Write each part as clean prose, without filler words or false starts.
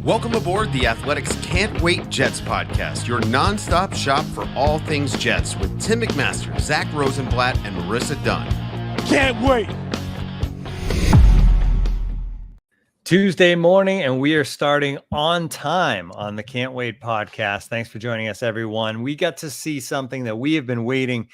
Welcome aboard the Athletics Can't Wait Jets podcast, your nonstop shop for all things Jets with Tim McMaster, Zack Rosenblatt, and Marissa Dunn. Can't wait. Tuesday morning, and we are starting on time on the Can't Wait podcast. Thanks for joining us, everyone. We got to see something that we have been waiting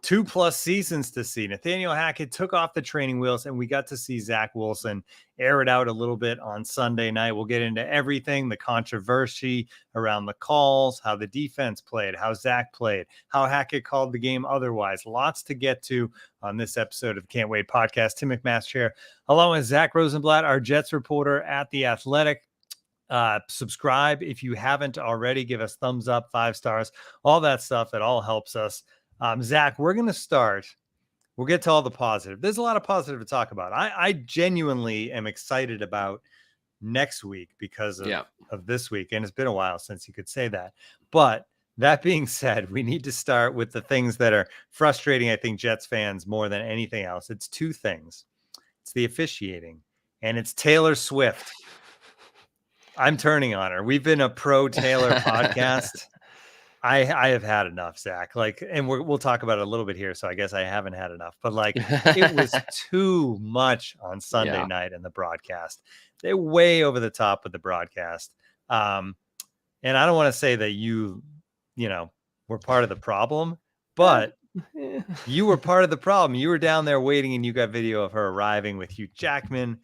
2+ seasons to see. Nathaniel Hackett took off the training wheels, and we got to see Zach Wilson air it out a little bit on Sunday night. We'll get into everything, the controversy around the calls, how the defense played, how Zach played, how Hackett called the game otherwise. Lots to get to on this episode of Can't Wait podcast. Tim McMaster here, along with Zack Rosenblatt, our Jets reporter at The Athletic. Subscribe if you haven't already. Give us thumbs up, 5 stars, all that stuff. It all helps us. Zach, we're going to start. We'll get to all the positive. There's a lot of positive to talk about. I genuinely am excited about next week because of this week. And it's been a while since you could say that. But that being said, we need to start with the things that are frustrating, I think, Jets fans more than anything else. It's 2 things. It's the officiating and it's Taylor Swift. I'm turning on her. We've been a pro Taylor podcast. I have had enough, Zach. And we'll talk about it a little bit here. So I guess I haven't had enough, but it was too much on Sunday night in the broadcast. They're way over the top with the broadcast. And I don't want to say that you were part of the problem, but you were part of the problem. You were down there waiting, and you got video of her arriving with Hugh Jackman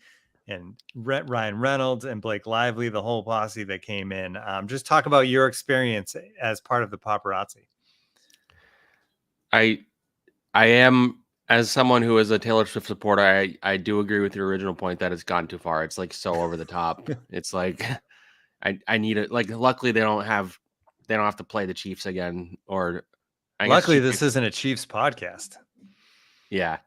and Ryan Reynolds and Blake Lively, the whole posse that came in. Just talk about your experience as part of the paparazzi. I am, as someone who is a Taylor Swift supporter, I do agree with your original point that it's gone too far. It's so over the top. It's I need it. Luckily they don't have to play the Chiefs again. Or luckily this isn't a Chiefs podcast. Yeah.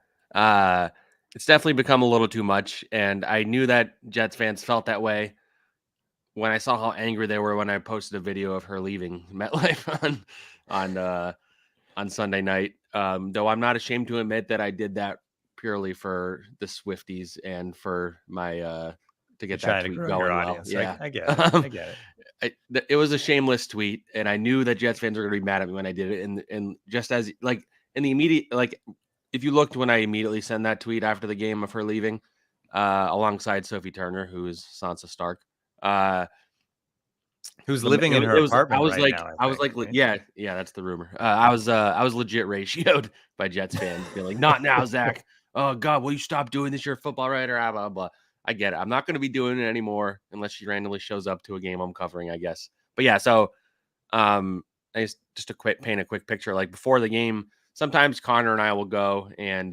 It's definitely become a little too much, and I knew that Jets fans felt that way when I saw how angry they were when I posted a video of her leaving MetLife on Sunday night. Though I'm not ashamed to admit that I did that purely for the Swifties and for my to get that tweet going. Well. Yeah, I get it. I get it. It was a shameless tweet, and I knew that Jets fans were going to be mad at me when I did it. And just as in the immediate if you looked when I immediately sent that tweet after the game of her leaving, alongside Sophie Turner, who is Sansa Stark, who's living in her apartment. I was like, yeah, that's the rumor. I was legit ratioed by Jets fans, being like, not now, Zach. Oh God, will you stop doing this? You're a football writer. Blah blah blah. I get it. I'm not going to be doing it anymore unless she randomly shows up to a game I'm covering, I guess. But yeah, so just to paint a quick picture, before the game. Sometimes Connor and I will go and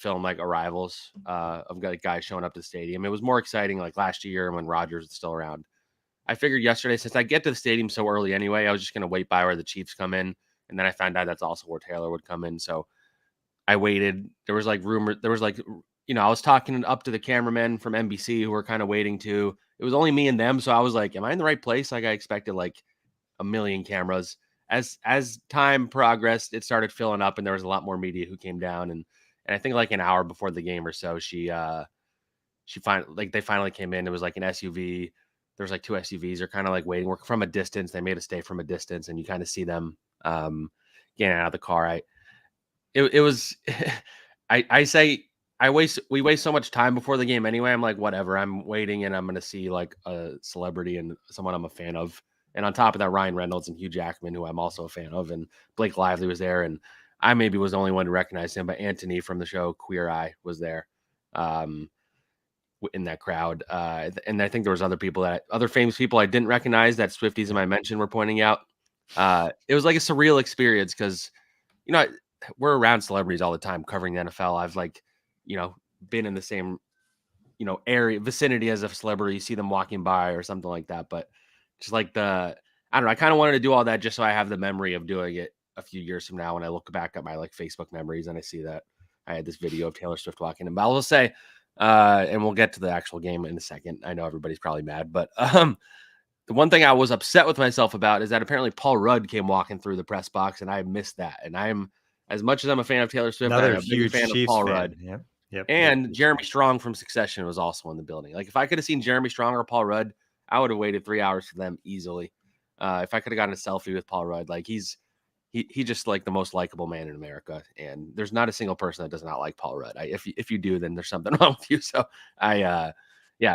film arrivals of guys showing up to the stadium. It was more exciting last year when Rodgers was still around. I figured yesterday, since I get to the stadium so early anyway, I was just going to wait by where the Chiefs come in. And then I found out that's also where Taylor would come in. So I waited. There was rumor. There was I was talking up to the cameramen from NBC who were kind of waiting too. It was only me and them. So I was like, am I in the right place? I expected a million cameras. As time progressed, it started filling up, and there was a lot more media who came down. And I think an hour before the game or so, they finally came in. It was an SUV. There was 2 SUVs. They're kind of waiting. We're from a distance. They made us stay from a distance, and you kind of see them getting out of the car. We waste so much time before the game anyway. I'm whatever. I'm waiting, and I'm going to see a celebrity and someone I'm a fan of. And on top of that, Ryan Reynolds and Hugh Jackman, who I'm also a fan of, and Blake Lively was there. And I maybe was the only one to recognize him, but Anthony from the show Queer Eye was there in that crowd. And I think there was other famous people I didn't recognize that Swifties in my mention were pointing out. It was a surreal experience because, we're around celebrities all the time covering the NFL. I've been in the same, area vicinity as a celebrity. You see them walking by or something like that. But just I don't know. I kind of wanted to do all that just so I have the memory of doing it a few years from now when I look back at my Facebook memories and I see that I had this video of Taylor Swift walking in. But I will say, and we'll get to the actual game in a second. I know everybody's probably mad, but the one thing I was upset with myself about is that apparently Paul Rudd came walking through the press box, and I missed that. And as much as I'm a fan of Taylor Swift, I'm a big fan of Paul Rudd. Yeah. And Jeremy Strong from Succession was also in the building. Like if I could have seen Jeremy Strong or Paul Rudd, I would have waited 3 hours for them easily. If I could have gotten a selfie with Paul Rudd, like he just like the most likable man in America, and there's not a single person that does not like Paul Rudd. If you do, then there's something wrong with you. So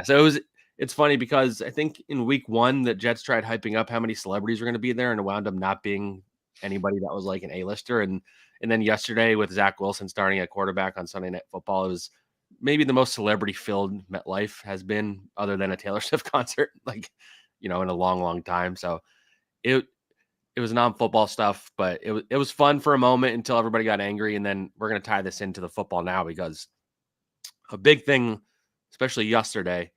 so it's funny because I think in week 1 the Jets tried hyping up how many celebrities were going to be there, and it wound up not being anybody that was like an A-lister. And then yesterday with Zach Wilson starting at quarterback on Sunday Night Football, it was maybe the most celebrity-filled MetLife has been, other than a Taylor Swift concert, like, in a long, long time. So it was non-football stuff, but it was fun for a moment until everybody got angry. And then we're going to tie this into the football now, because a big thing, especially yesterday,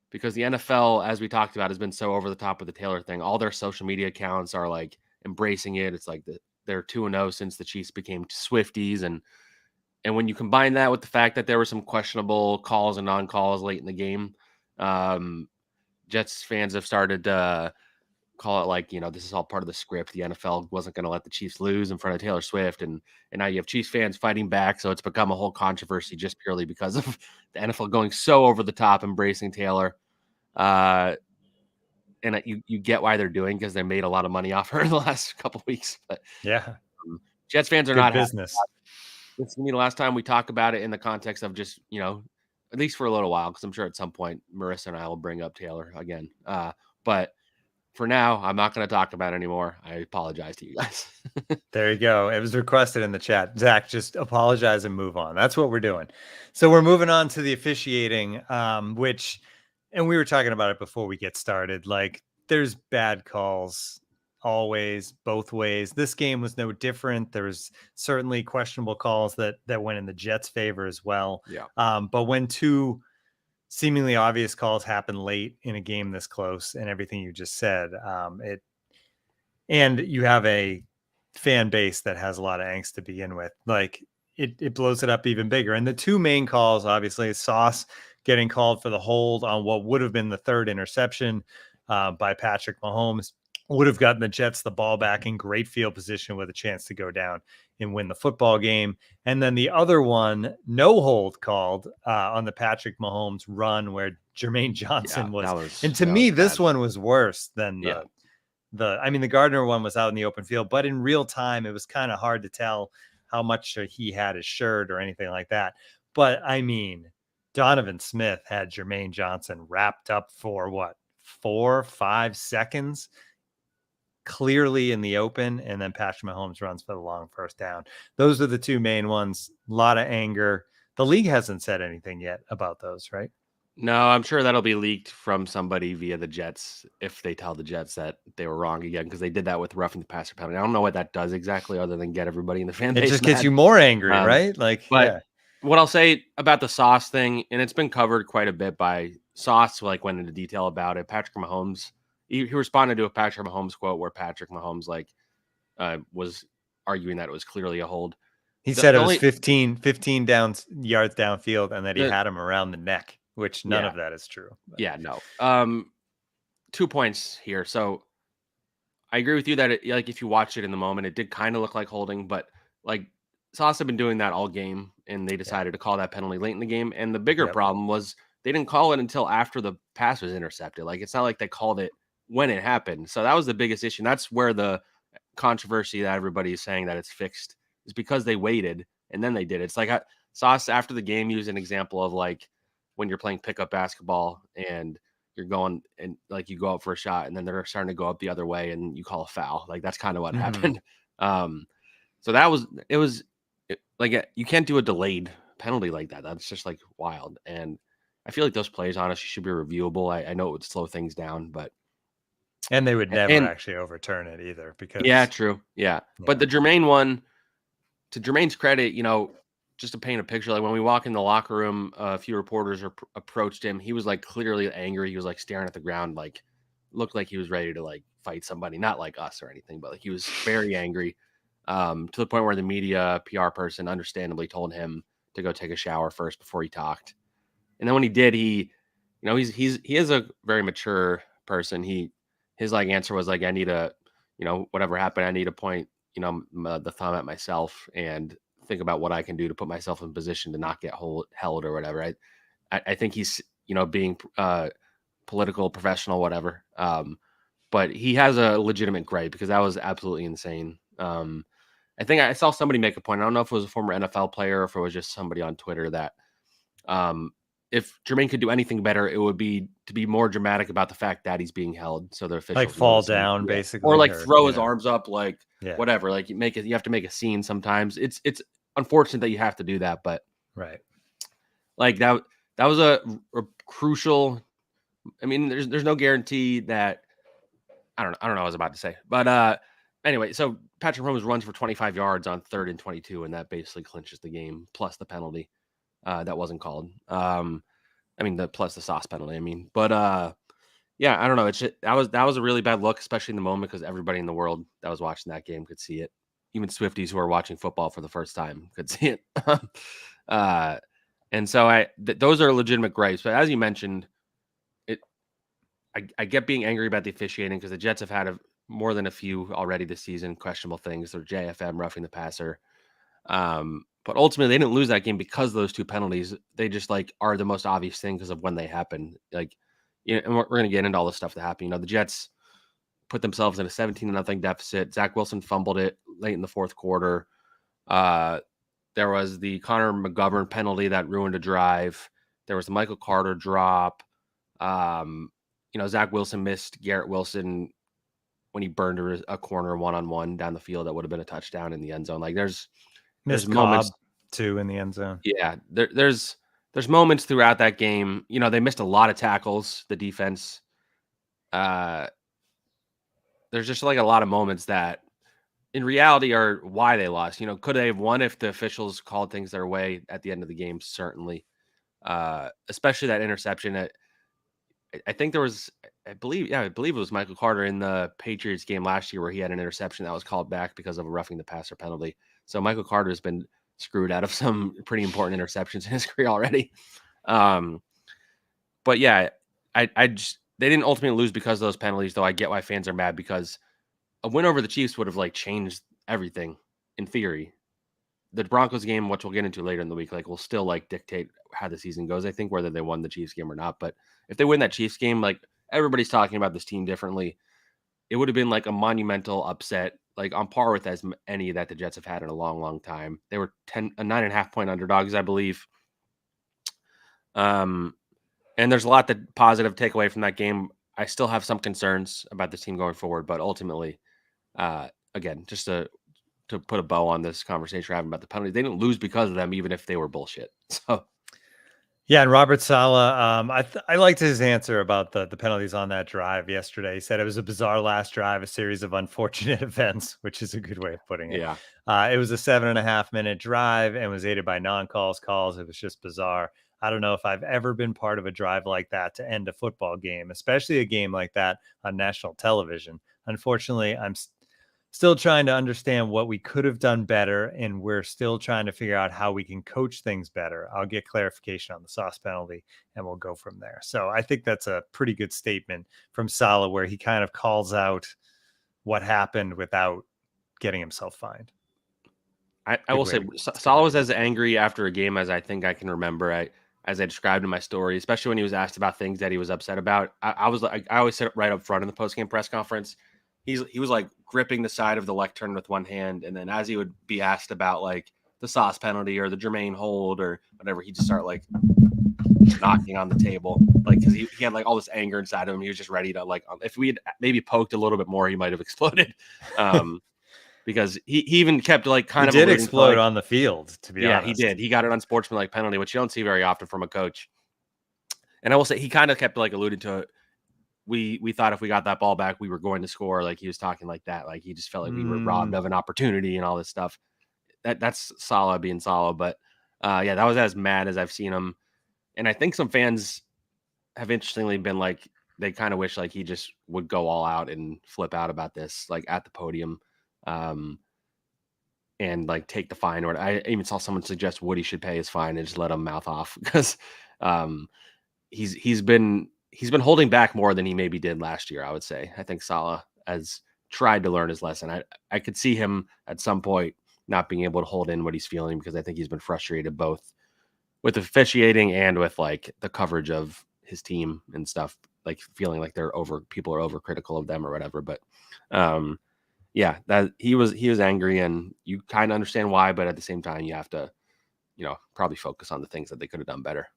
because the NFL, as we talked about, has been so over the top with the Taylor thing. All their social media accounts are like embracing it. It's like they're 2-0 since the Chiefs became Swifties. And when you combine that with the fact that there were some questionable calls and non-calls late in the game, Jets fans have started to call it like, this is all part of the script. The NFL wasn't going to let the Chiefs lose in front of Taylor Swift. And now you have Chiefs fans fighting back. So it's become a whole controversy just purely because of the NFL going so over the top, embracing Taylor. And you get why they're doing, because they made a lot of money off her in the last couple of weeks. But Jets fans are not business. It's going to be the last time we talk about it in the context of just, at least for a little while, because I'm sure at some point Marissa and I will bring up Taylor again. But for now, I'm not going to talk about it anymore. I apologize to you guys. There you go. It was requested in the chat. Zach, just apologize and move on. That's what we're doing. So we're moving on to the officiating, and we were talking about it before we get started. Like, there's bad calls always, both ways. This game was no different. There was certainly questionable calls that went in the Jets' favor as well. Yeah. But when two seemingly obvious calls happen late in a game this close, and everything you just said, and you have a fan base that has a lot of angst to begin with, like it blows it up even bigger. And the two main calls, obviously, Sauce getting called for the hold on what would have been the third interception by Patrick Mahommes, would have gotten the Jets the ball back in great field position with a chance to go down and win the football game. And then the other one, no hold called on the Patrick Mahommes run, where Jermaine Johnson was. And to me, this one was worse than the Gardner one was out in the open field, but in real time, it was kind of hard to tell how much he had his shirt or anything like that. But I mean, Donovan Smith had Jermaine Johnson wrapped up for 4-5 seconds, clearly in the open, and then Patrick Mahommes runs for the long first down. Those are the two main ones. A lot of anger. The league hasn't said anything yet about those, right? No, I'm sure that'll be leaked from somebody via the Jets if they tell the Jets that they were wrong again, because they did that with roughing the passer penalty. I don't know what that does exactly, other than get everybody in the fan base. It just gets you more angry, right? But what I'll say about the Sauce thing, and it's been covered quite a bit by Sauce, went into detail about it. Patrick Mahommes, he responded to a Patrick Mahommes quote where Patrick Mahommes was arguing that it was clearly a hold. He said it was 15 yards downfield, and that he had him around the neck, which none of that is true. But. Yeah, no. 2 points here. So I agree with you that if you watch it in the moment, it did kind of look like holding, but Sauce had been doing that all game, and they decided to call that penalty late in the game. And the bigger problem was they didn't call it until after the pass was intercepted. It's not like they called it when it happened. So that was the biggest issue. And that's where the controversy that everybody is saying that it's fixed is because they waited and then they did it. It's like Sauce after the game used an example of when you're playing pickup basketball and you're going and you go up for a shot and then they're starting to go up the other way and you call a foul. That's kind of what happened. So you can't do a delayed penalty like that. That's just wild. And I feel like those plays honestly should be reviewable. I know it would slow things down, and they would never actually overturn it either, because true. Yeah. But the Jermaine one, to Jermaine's credit, just to paint a picture, when we walk in the locker room, a few reporters approached him. He was clearly angry. He was staring at the ground, looked like he was ready to fight somebody, not like us or anything, but he was very angry, to the point where the media PR person understandably told him to go take a shower first before he talked. And then when he did, he is a very mature person. His answer was I need a, whatever happened, I need to point, the thumb at myself and think about what I can do to put myself in position to not get held or whatever. I think he's, being political, professional, whatever. But he has a legitimate gripe because that was absolutely insane. I think I saw somebody make a point. I don't know if it was a former NFL player or if it was just somebody on Twitter that if Jermaine could do anything better, it would be to be more dramatic about the fact that he's being held. So the officials like fall down, basically, or like throw his arms up, like whatever. Like you have to make a scene sometimes. It's unfortunate that you have to do that, but right. Like that was a crucial. I mean, there's no guarantee that I don't know what I was about to say, but anyway, so Patrick Mahommes runs for 25 yards on 3rd and 22, and that basically clinches the game plus the penalty that wasn't called. Plus the sauce penalty. But yeah, I don't know. That was a really bad look, especially in the moment because everybody in the world that was watching that game could see it. Even Swifties who are watching football for the first time could see it. And so those are legitimate gripes. But as you mentioned, I get being angry about the officiating because the Jets have had more than a few already this season, questionable things. They're JFM, roughing the passer. But ultimately, they didn't lose that game because of those two penalties. They just are the most obvious thing because of when they happen. And we're going to get into all the stuff that happened. The Jets put themselves in a 17-0 deficit. Zach Wilson fumbled it late in the fourth quarter. There was the Connor McGovern penalty that ruined a drive. There was the Michael Carter drop. Zach Wilson missed Garrett Wilson when he burned a corner one-on-one down the field. That would have been a touchdown in the end zone. There's moments too in the end zone. Yeah, there's moments throughout that game. They missed a lot of tackles. The defense. There's just a lot of moments that, in reality, are why they lost. Could they have won if the officials called things their way at the end of the game? Certainly, especially that interception. I think there was, I believe it was Michael Carter in the Patriots game last year where he had an interception that was called back because of a roughing the passer penalty. So Michael Carter has been screwed out of some pretty important interceptions in his career already. But yeah, they didn't ultimately lose because of those penalties, though I get why fans are mad because a win over the Chiefs would have changed everything in theory. The Broncos game, which we'll get into later in the week, will still dictate how the season goes. I think whether they won the Chiefs game or not, but if they win that Chiefs game, everybody's talking about this team differently. It would have been a monumental upset, on par with as any that the Jets have had in a long, long time. They were 9.5 point underdogs, I believe. And there's a lot that positive takeaway from that game. I still have some concerns about this team going forward, but ultimately, again, just to put a bow on this conversation we're having about the penalty, they didn't lose because of them, even if they were bullshit. So, yeah, and Robert Saleh, I liked his answer about the penalties on that drive yesterday. He said it was a bizarre last drive, a series of unfortunate events, which is a good way of putting it. Yeah, it was a 7.5-minute drive and was aided by calls. It was just bizarre. I don't know if I've ever been part of a drive like that to end a football game, especially a game like that on national television. Unfortunately, I'm still trying to understand what we could have done better, and we're still trying to figure out how we can coach things better. I'll get clarification on the sauce penalty, and we'll go from there. So I think that's a pretty good statement from Saleh, where he kind of calls out what happened without getting himself fined. I will say Saleh was as angry after a game as I think I can remember. As I described in my story, especially when he was asked about things that he was upset about. I was I always sit right up front in the post-game press conference. He was gripping the side of the lectern with one hand, and then as he would be asked about the sauce penalty or the Jermaine hold or whatever, he'd just start knocking on the table, because he had all this anger inside of him. He was just ready to if we had maybe poked a little bit more, he might have exploded. Because he even kept kind of did explode on the field. To be honest, he did. He got an unsportsmanlike penalty, which you don't see very often from a coach. And I will say he kind of kept alluding to it. We thought if we got that ball back, we were going to score. He was talking like that. He just felt like we were robbed of an opportunity and all this stuff. That's Saleh being Saleh. But yeah, that was as mad as I've seen him. And I think some fans have interestingly been they kind of wish he just would go all out and flip out about this, at the podium, and take the fine. Or I even saw someone suggest Woody should pay his fine and just let him mouth off because he's been holding back more than he maybe did last year, I would say. I think Saleh has tried to learn his lesson. I could see him at some point not being able to hold in what he's feeling, because I think he's been frustrated both with officiating and with like the coverage of his team and stuff, like feeling like people are overcritical of them or whatever. But yeah, that he was angry, and you kind of understand why, but at the same time, you have to, probably focus on the things that they could have done better.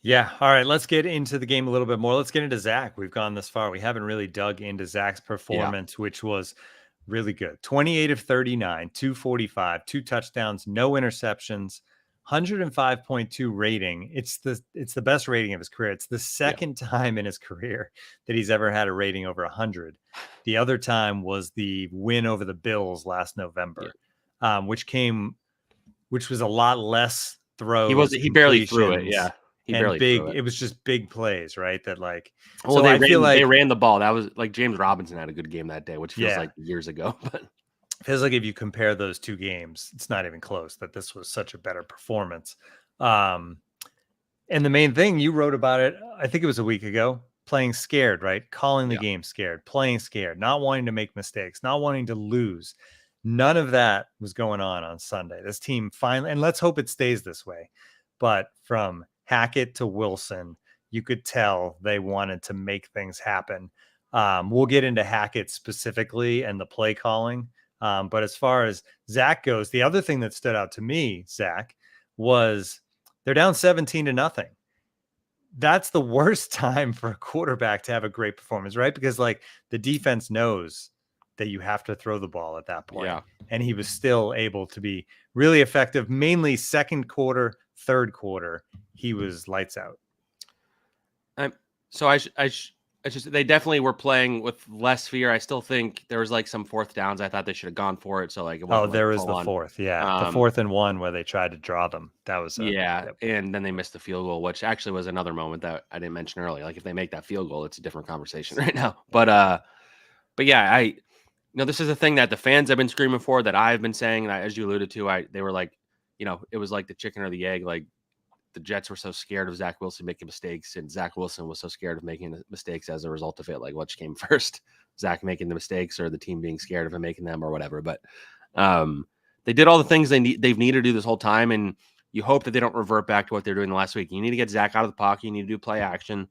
Yeah. All right. Let's get into the game a little bit more. Let's get into Zach. We've gone this far. We haven't really dug into Zach's performance, which was really good. 28 of 39, 245, 2 touchdowns, no interceptions, 105.2 rating. It's the best rating of his career. It's the second time in his career that he's ever had a rating over 100. The other time was the win over the Bills last November, which was a lot less throws. He barely threw it. Yeah. It was just big plays, right? That like, well, so they ran the ball. That was like James Robinson had a good game that day, which feels like years ago. But feels like if you compare those two games, it's not even close. That this was such a better performance. And the main thing you wrote about it, I think it was a week ago, playing scared, right? Calling the game scared, playing scared, not wanting to make mistakes, not wanting to lose. None of that was going on Sunday. This team finally, and let's hope it stays this way. But from Hackett to Wilson, you could tell they wanted to make things happen. We'll get into Hackett specifically and the play calling. But as far as Zach goes, the other thing that stood out to me, Zach, was they're down 17-0. That's the worst time for a quarterback to have a great performance, right? Because like the defense knows that you have to throw the ball at that point. Yeah. And he was still able to be really effective, mainly second quarter, third quarter. He was lights out. So they definitely were playing with less fear. I still think there was like some fourth downs. I thought they should have gone for it. So like, there was the fourth. Yeah. The 4th and 1 where they tried to draw them. That was, and then they missed the field goal, which actually was another moment that I didn't mention earlier. Like if they make that field goal, it's a different conversation right now. But yeah, this is a thing that the fans have been screaming for, that I've been saying, and as you alluded to, they were like, it was like the chicken or the egg. Like the Jets were so scared of Zach Wilson making mistakes, and Zach Wilson was so scared of making mistakes as a result of it. Like which came first, Zach making the mistakes or the team being scared of him making them or whatever. But they did all the things they've needed to do this whole time, and you hope that they don't revert back to what they're doing the last week. You need to get Zach out of the pocket. You need to do play action.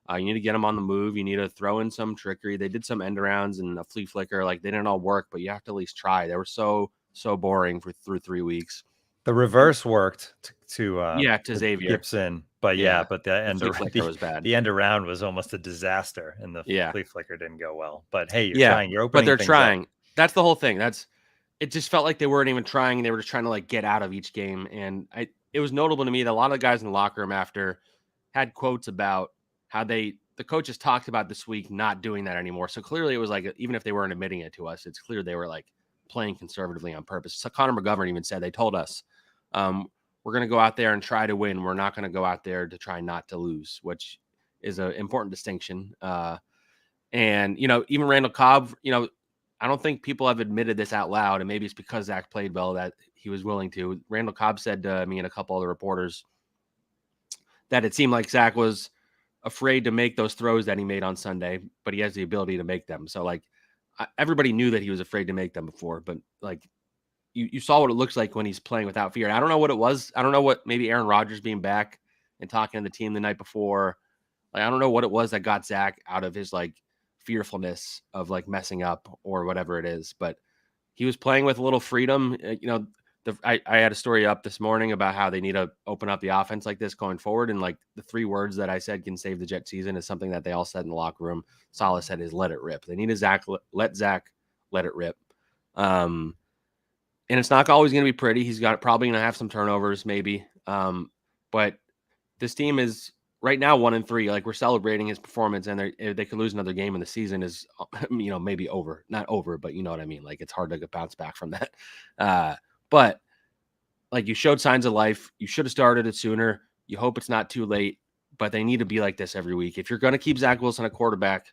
You need to get him on the move. You need to throw in some trickery. They did some end arounds and a flea flicker. Like they didn't all work, but you have to at least try. They were so boring through 3 weeks. The reverse worked to Xavier Gibson, but but the end was bad. The end around was almost a disaster, and the flea flicker didn't go well. But hey, you're trying. You're opening. But they're trying. Up. That's the whole thing. It just felt like they weren't even trying. They were just trying to like get out of each game, and it was notable to me that a lot of the guys in the locker room after had quotes about how the coaches talked about this week not doing that anymore. So clearly it was like, even if they weren't admitting it to us, it's clear they were like playing conservatively on purpose. So Connor McGovern even said, they told us, we're going to go out there and try to win. We're not going to go out there to try not to lose, which is an important distinction. And, even Randall Cobb, I don't think people have admitted this out loud, and maybe it's because Zach played well that he was willing to. Randall Cobb said to me and a couple other reporters that it seemed like Zach was afraid to make those throws that he made on Sunday, but he has the ability to make them. So like everybody knew that he was afraid to make them before, but like you saw what it looks like when he's playing without fear. And I don't know what it was. I don't know what, maybe Aaron Rodgers being back and talking to the team the night before. Like, I don't know what it was that got Zach out of his like fearfulness of like messing up or whatever it is, but he was playing with a little freedom. I had a story up this morning about how they need to open up the offense like this going forward. And like the 3 words that I said can save the Jet season is something that they all said in the locker room. Saleh said is let it rip. They need to let Zach let it rip. And it's not always going to be pretty. He's probably going to have some turnovers maybe. But this team is right now 1-3. Like we're celebrating his performance, and they could lose another game in the season is, maybe over, not over, but you know what I mean? Like it's hard to bounce back from that. But like you showed signs of life. You should have started it sooner. You hope it's not too late, but they need to be like this every week. If you're going to keep Zach Wilson at quarterback,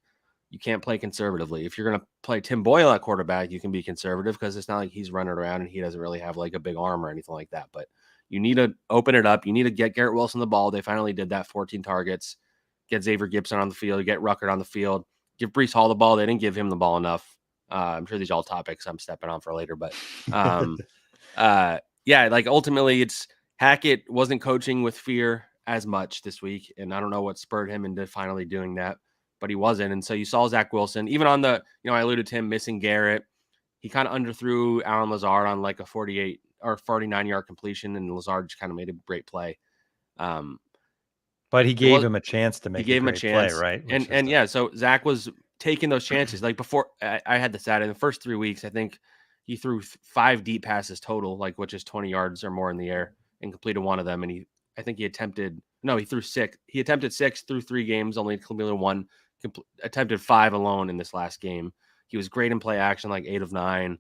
you can't play conservatively. If you're going to play Tim Boyle at quarterback, you can be conservative because it's not like he's running around and he doesn't really have like a big arm or anything like that. But you need to open it up. You need to get Garrett Wilson the ball. They finally did that, 14 targets. Get Xavier Gibson on the field. Get Ruckert on the field. Give Breece Hall the ball. They didn't give him the ball enough. I'm sure these are all topics I'm stepping on for later, but yeah, like ultimately it's Hackett wasn't coaching with fear as much this week. And I don't know what spurred him into finally doing that, but he wasn't. And so you saw Zach Wilson, even on the, I alluded to him missing Garrett. He kind of underthrew Allen Lazard on like a 48 or 49-yard completion, and Lazard just kind of made a great play. But he gave him a chance to make a great play, right? And yeah, so Zach was taking those chances. Like before, I had the stat in the first 3 weeks, I think he threw 5 deep passes total, like which is 20 yards or more in the air, and completed one of them. And he threw 6. He attempted 6 through 3 games, only completed 1. Attempted 5 alone in this last game. He was great in play action, like 8 of 9.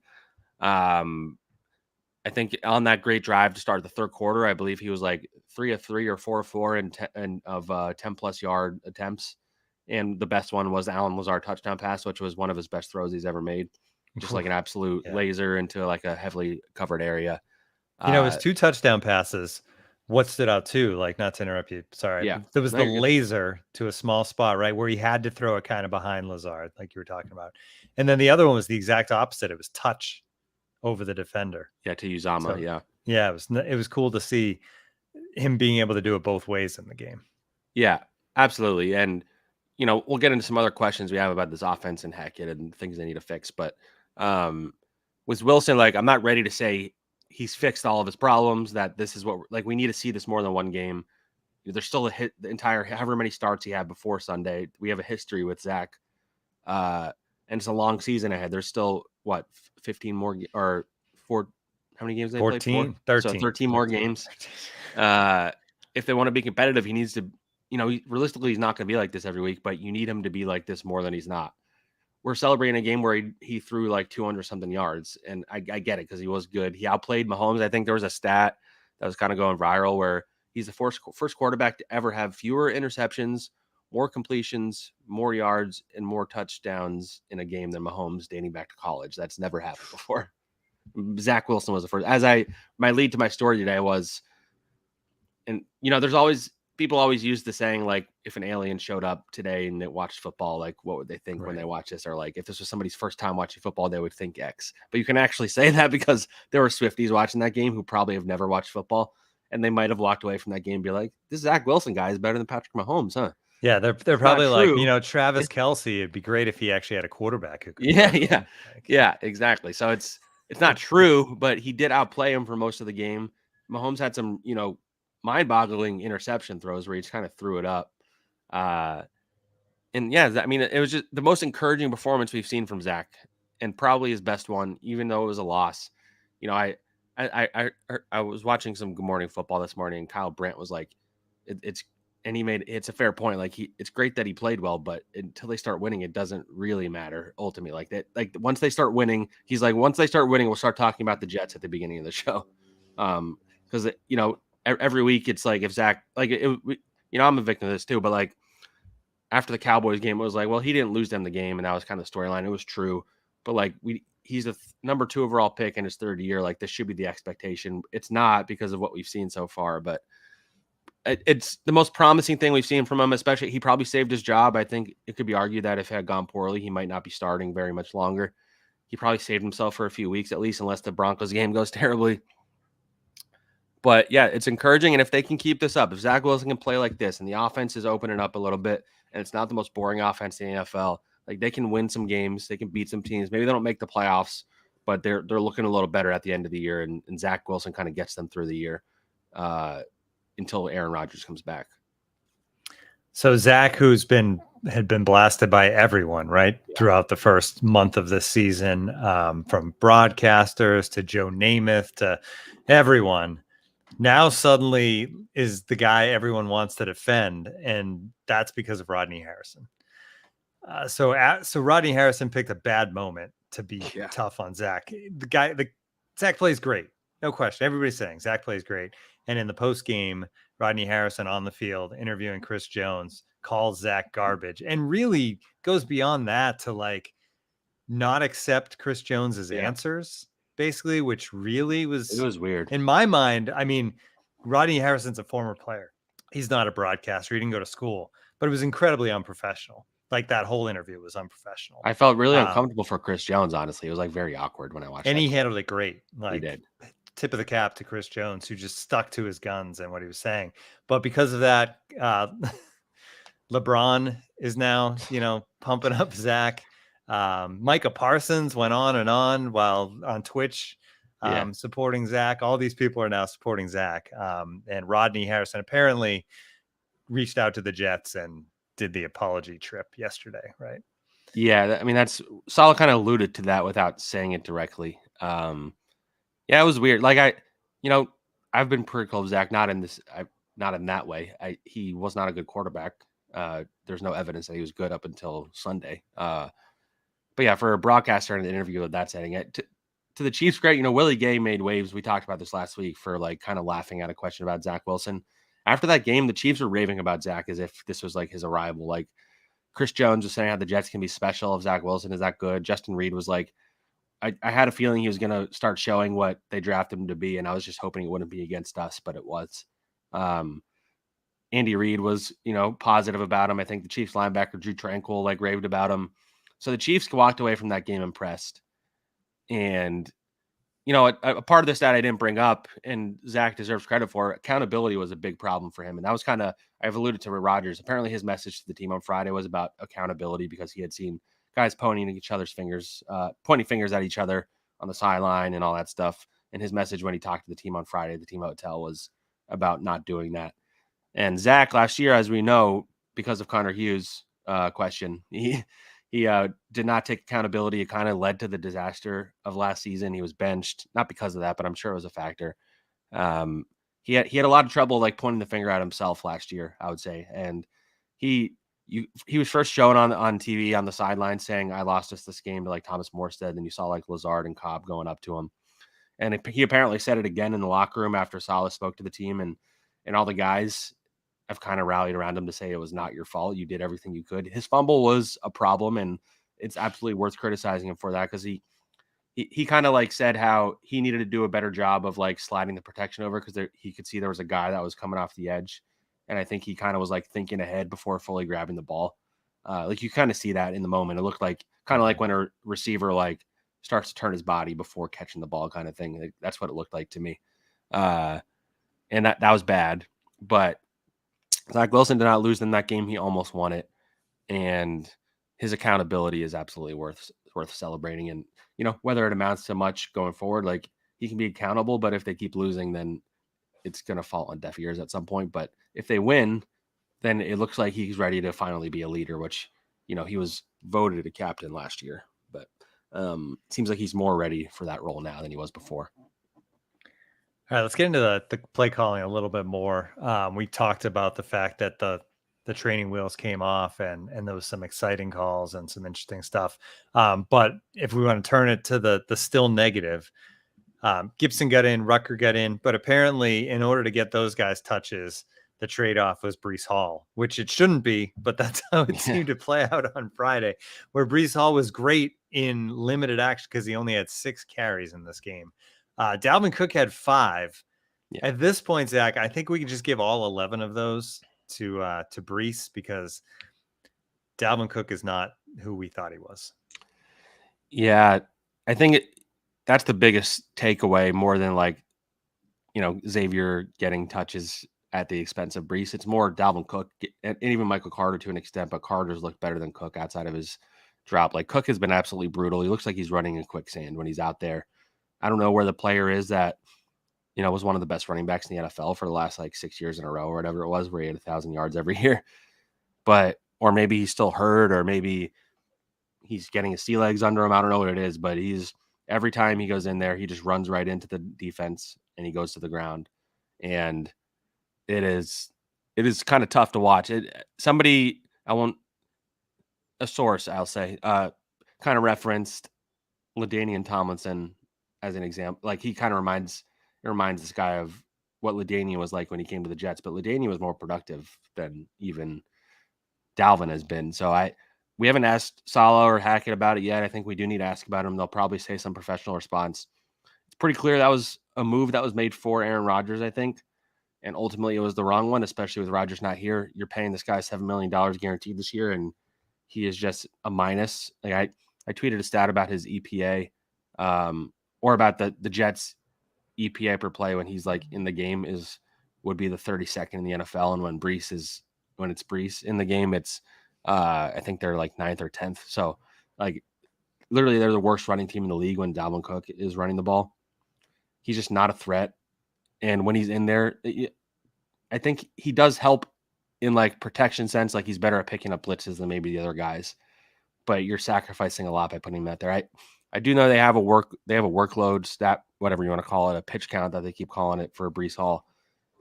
I think on that great drive to start the third quarter, I believe he was like 3 of 3 or 4 of 4 and of 10 plus yard attempts. And the best one was the Allen Lazard touchdown pass, which was one of his best throws he's ever made. Just like an absolute laser into like a heavily covered area. His 2 touchdown passes. What stood out too, like not to interrupt you, sorry. Yeah. There was the laser to a small spot, right? Where he had to throw it kind of behind Lazard, like you were talking about. And then the other one was the exact opposite. It was touch over the defender. Yeah, to Uzama, so, yeah, it was cool to see him being able to do it both ways in the game. Yeah, absolutely. And, we'll get into some other questions we have about this offense and Hackett and things they need to fix. But with Wilson, like, I'm not ready to say he's fixed all of his problems, that this is what, like, we need to see this more than one game. There's still the entire, however many starts he had before Sunday. We have a history with Zach. And it's a long season ahead. There's still, 15 more or 4, how many games they played? 13. So 13 more games. If they want to be competitive, he needs to, realistically, he's not going to be like this every week, but you need him to be like this more than he's not. We're celebrating a game where he threw like 200 something yards, and I get it because he was good. He outplayed Mahomes. I think there was a stat that was kind of going viral where he's the first quarterback to ever have fewer interceptions, more completions, more yards, and more touchdowns in a game than Mahomes dating back to college. That's never happened before. Zach Wilson was the first. My lead to my story today was, and there's always, people always use the saying, like, if an alien showed up today and they watched football, like, what would they think when they watch this? Or like, if this was somebody's first time watching football, they would think X. But you can actually say that because there were Swifties watching that game who probably have never watched football, and they might have walked away from that game and be like, this Zach Wilson guy is better than Patrick Mahomes, huh? Yeah, they're probably like, Travis Kelce. It'd be great if he actually had a quarterback who could. Yeah, exactly. So it's not true, but he did outplay him for most of the game. Mahomes had some, mind-boggling interception throws where he just kind of threw it up. And yeah, I mean, it was just the most encouraging performance we've seen from Zach, and probably his best one, even though it was a loss. I was watching some Good Morning Football this morning, and Kyle Brandt was like, it's a fair point. Like it's great that he played well, but until they start winning, it doesn't really matter ultimately. Like that, like once they start winning, he's like, once they start winning, we'll start talking about the Jets at the beginning of the show. Because every week it's like, if Zach, like I'm a victim of this too, but like after the Cowboys game, it was like, well, he didn't lose them the game, and that was kind of the storyline. It was true, but like he's a number 2 overall pick in his 3rd year. Like this should be the expectation. It's not because of what we've seen so far, but it's the most promising thing we've seen from him. Especially, he probably saved his job. I think it could be argued that if it had gone poorly, he might not be starting very much longer. He probably saved himself for a few weeks at least, unless the Broncos game goes terribly. But yeah, it's encouraging. And if they can keep this up, if Zach Wilson can play like this and the offense is opening up a little bit and it's not the most boring offense in the NFL, like they can win some games, they can beat some teams. Maybe they don't make the playoffs, but they're looking a little better at the end of the year. And Zach Wilson kind of gets them through the year until Aaron Rodgers comes back. So Zach, had been blasted by everyone, right? Yeah. Throughout the first month of this season, from broadcasters to Joe Namath to everyone. Now suddenly is the guy everyone wants to defend, and that's because of Rodney Harrison. So Rodney Harrison picked a bad moment to be tough on Zach. Zach plays great, no question. Everybody's saying Zach plays great. And in the post game, Rodney Harrison on the field interviewing Chris Jones calls Zach garbage, and really goes beyond that to like not accept Chris Jones's answers. Basically, which really was weird in my mind. I mean, Rodney Harrison's a former player. He's not a broadcaster. He didn't go to school, but it was incredibly unprofessional. Like that whole interview was unprofessional. I felt really uncomfortable for Chris Jones, honestly. It was like very awkward when I watched and that he clip. handled it great. Like, He did. Tip of the cap to Chris Jones, who just stuck to his guns and what he was saying. But because of that, LeBron is now, pumping up Zach. Micah Parsons went on and on while on Twitch supporting Zach. All these people are now supporting Zach. And Rodney Harrison apparently reached out to the Jets and did the apology trip yesterday, right? Yeah, I mean, that's Salah kind of alluded to that without saying it directly. Yeah, it was weird. Like I've been critical of Zach, not in that way. He was not a good quarterback. There's no evidence that he was good up until Sunday. But yeah, for a broadcaster in an interview with that setting, to the Chiefs' credit, Willie Gay made waves. We talked about this last week for like kind of laughing at a question about Zach Wilson. After that game, the Chiefs were raving about Zach as if this was like his arrival. Like Chris Jones was saying how the Jets can be special if Zach Wilson is that good. Justin Reed was like, I had a feeling he was going to start showing what they drafted him to be, and I was just hoping it wouldn't be against us, but it was. Andy Reid was, positive about him. I think the Chiefs linebacker Drew Tranquil raved about him. So the Chiefs walked away from that game impressed. And, a part of this that I didn't bring up, and Zach deserves credit for, accountability was a big problem for him. And that was I've alluded to Rodgers. Apparently his message to the team on Friday was about accountability because he had seen guys pointing fingers at each other on the sideline and all that stuff. And his message when he talked to the team on Friday, the team hotel, was about not doing that. And Zach last year, as we know, because of Connor Hughes' question, he did not take accountability. It kind of led to the disaster of last season. He was benched, not because of that, but I'm sure it was a factor. He had a lot of trouble pointing the finger at himself last year, I would say. And he was first shown on TV on the sideline saying, "I lost us this game" to Thomas Morstead. And you saw Lazard and Cobb going up to him. And he apparently said it again in the locker room after Salah spoke to the team, and all the guys have kind of rallied around him to say it was not your fault. You did everything you could. His fumble was a problem, and it's absolutely worth criticizing him for that because he kind of said how he needed to do a better job of sliding the protection over because he could see there was a guy that was coming off the edge. And I think he kind of was thinking ahead before fully grabbing the ball. You kind of see that in the moment. It looked kind of when a receiver starts to turn his body before catching the ball kind of thing. That's what it looked like to me. And that was bad. But Zach Wilson did not lose in that game. He almost won it. And his accountability is absolutely worth celebrating. And, whether it amounts to much going forward, he can be accountable, but if they keep losing, then it's going to fall on deaf ears at some point. But if they win, then it looks like he's ready to finally be a leader, which, he was voted a captain last year. But it seems like he's more ready for that role now than he was before. All right, let's get into the play calling a little bit more. We talked about the fact that the training wheels came off and there was some exciting calls and some interesting stuff. But if we want to turn it to the still negative, Gibson got in, Rucker got in, but apparently in order to get those guys touches, the trade-off was Breece Hall, which it shouldn't be, but that's how it seemed to play out on Friday, where Breece Hall was great in limited action because he only had 6 carries in this game. Dalvin Cook had 5. Yeah. At this point, Zach, I think we can just give all 11 of those to Breece because Dalvin Cook is not who we thought he was. Yeah, I think that's the biggest takeaway more than Xavier getting touches at the expense of Breece. It's more Dalvin Cook and even Michael Carter to an extent, but Carter's looked better than Cook outside of his drop. Cook has been absolutely brutal. He looks like he's running in quicksand when he's out there. I don't know where the player is that, was one of the best running backs in the NFL for the last 6 years in a row or whatever it was, where he had 1,000 yards every year. Or maybe he's still hurt, or maybe he's getting his sea legs under him. I don't know what it is, but every time he goes in there, he just runs right into the defense and he goes to the ground. And it is kind of tough to watch. A source, I'll say, kind of referenced LaDainian Tomlinson as an example. He kind of reminds this guy of what LaDainian was like when he came to the Jets, but LaDainian was more productive than even Dalvin has been. So we haven't asked Salah or Hackett about it yet. I think we do need to ask about him. They'll probably say some professional response. It's pretty clear that was a move that was made for Aaron Rodgers, I think. And ultimately it was the wrong one, especially with Rodgers not here. You're paying this guy $7 million guaranteed this year, and he is just a minus. Like I tweeted a stat about his EPA, or about the Jets EPA per play when he's like in the game would be the 32nd in the NFL, and when it's Brees in the game, it's I think they're like 9th or 10th. So like literally they're the worst running team in the league when Dalvin Cook is running the ball. He's just not a threat, and when he's in there, I think he does help in like protection sense. Like he's better at picking up blitzes than maybe the other guys, but you're sacrificing a lot by putting him out there. I do know they have a workload stat, whatever you want to call it, a pitch count that they keep calling it for Brees Hall.